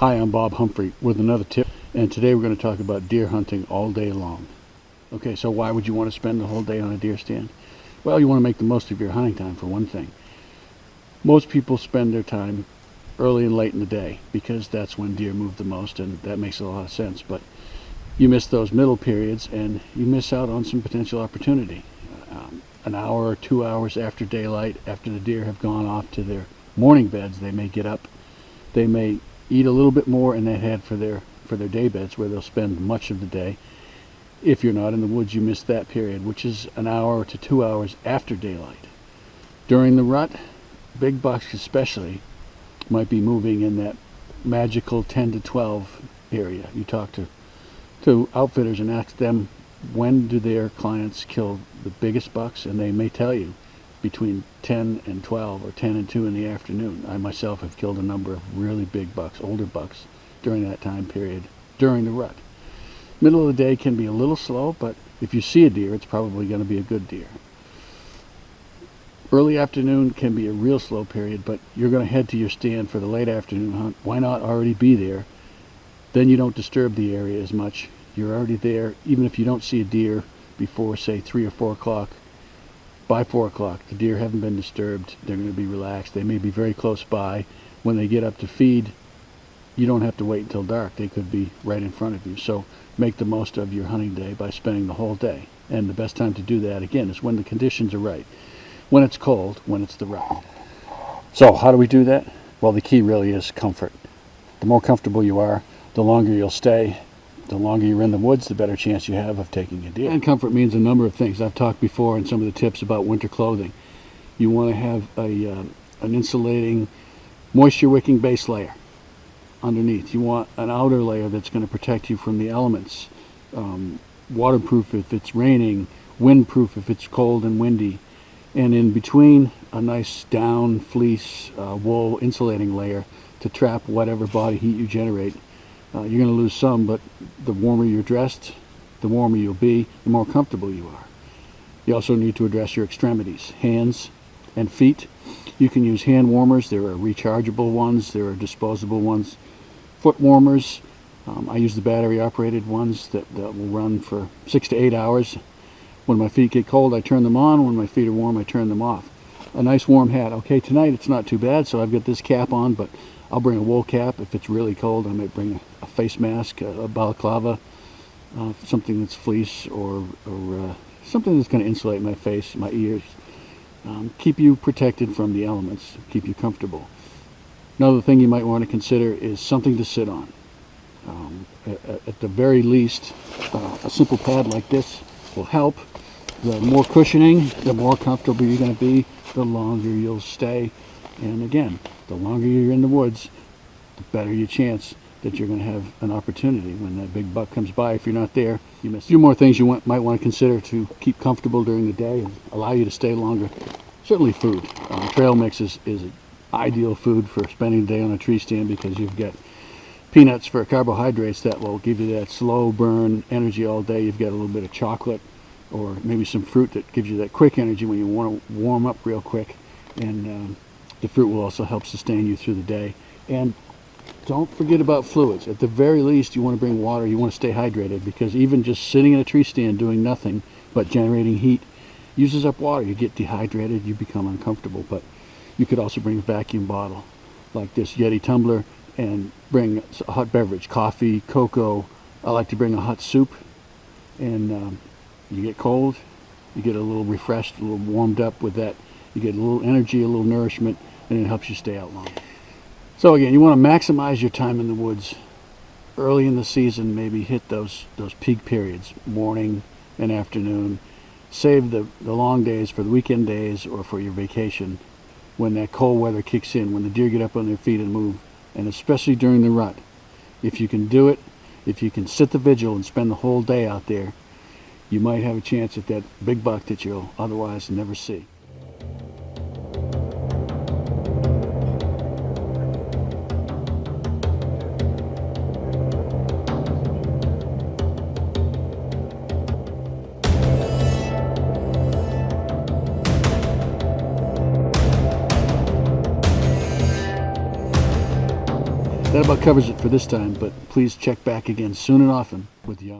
Hi, I'm Bob Humphrey with another tip, and today we're going to talk about deer hunting all day long. Okay, so why would you want to spend the whole day on a deer stand? Well, you want to make the most of your hunting time, for one thing. Most people spend their time early and late in the day because that's when deer move the most, and that makes a lot of sense. But you miss those middle periods and you miss out on some potential opportunity. An hour or 2 hours after daylight, after the deer have gone off to their morning beds, they may get up. They may eat a little bit more than they had for their day beds, where they'll spend much of the day. If you're not in the woods, you miss that period, which is an hour to 2 hours after daylight. During the rut, big bucks especially might be moving in that magical 10 to 12 area. You talk to outfitters and ask them, when do their clients kill the biggest bucks, and they may tell you between 10 and 12 or 10 and 2 in the afternoon. I myself have killed a number of really big bucks, older bucks, during that time period, during the rut. Middle of the day can be a little slow, but if you see a deer, it's probably going to be a good deer. Early afternoon can be a real slow period, but you're going to head to your stand for the late afternoon hunt. Why not already be there? Then you don't disturb the area as much. You're already there, even if you don't see a deer before, say, 3 or 4 o'clock. By 4 o'clock, the deer haven't been disturbed. They're going to be relaxed. They may be very close by. When they get up to feed, you don't have to wait until dark. They could be right in front of you. So make the most of your hunting day by spending the whole day. And the best time to do that, again, is when the conditions are right. When it's cold, when it's the rut. So how do we do that? Well, the key really is comfort. The more comfortable you are, the longer you'll stay. The longer you're in the woods, the better chance you have of taking a deer. And comfort means a number of things. I've talked before in some of the tips about winter clothing. You want to have an insulating, moisture-wicking base layer underneath. You want an outer layer that's going to protect you from the elements. Waterproof if it's raining, windproof if it's cold and windy. And in between, a nice down, fleece, wool insulating layer to trap whatever body heat you generate. You're going to lose some, but the warmer you're dressed, the warmer you'll be, the more comfortable you are. You also need to address your extremities, hands and feet. You can use hand warmers. There are rechargeable ones. There are disposable ones. Foot warmers. I use the battery operated ones that will run for 6 to 8 hours. When my feet get cold, I turn them on. When my feet are warm, I turn them off. A nice warm hat. Okay, tonight it's not too bad, so I've got this cap on, but I'll bring a wool cap. If it's really cold, I might bring a face mask, a balaclava, something that's fleece, or something that's going to insulate my face, my ears. Keep you protected from the elements, keep you comfortable. Another thing you might want to consider is something to sit on. At the very least, a simple pad like this will help. The more cushioning, the more comfortable you're going to be, the longer you'll stay. And again, the longer you're in the woods, the better your chance that you're going to have an opportunity when that big buck comes by. If you're not there, you miss. A few more things you might want to consider to keep comfortable during the day and allow you to stay longer. Certainly food. Trail mix is ideal food for spending the day on a tree stand, because you've got peanuts for carbohydrates that will give you that slow burn energy all day. You've got a little bit of chocolate or maybe some fruit that gives you that quick energy when you want to warm up real quick. And the fruit will also help sustain you through the day. And don't forget about fluids. At the very least, you want to bring water. You want to stay hydrated, because even just sitting in a tree stand doing nothing but generating heat uses up water. You get dehydrated, you become uncomfortable. But you could also bring a vacuum bottle like this Yeti tumbler and bring a hot beverage, coffee, cocoa. I like to bring a hot soup. And you get cold, you get a little refreshed, a little warmed up with that. You get a little energy, a little nourishment, and it helps you stay out longer. So again, you want to maximize your time in the woods. Early in the season, maybe hit those peak periods, morning and afternoon. Save the long days for the weekend days or for your vacation, when that cold weather kicks in, when the deer get up on their feet and move, and especially during the rut. If you can do it, if you can sit the vigil and spend the whole day out there, you might have a chance at that big buck that you'll otherwise never see. That about covers it for this time, but please check back again soon and often with young.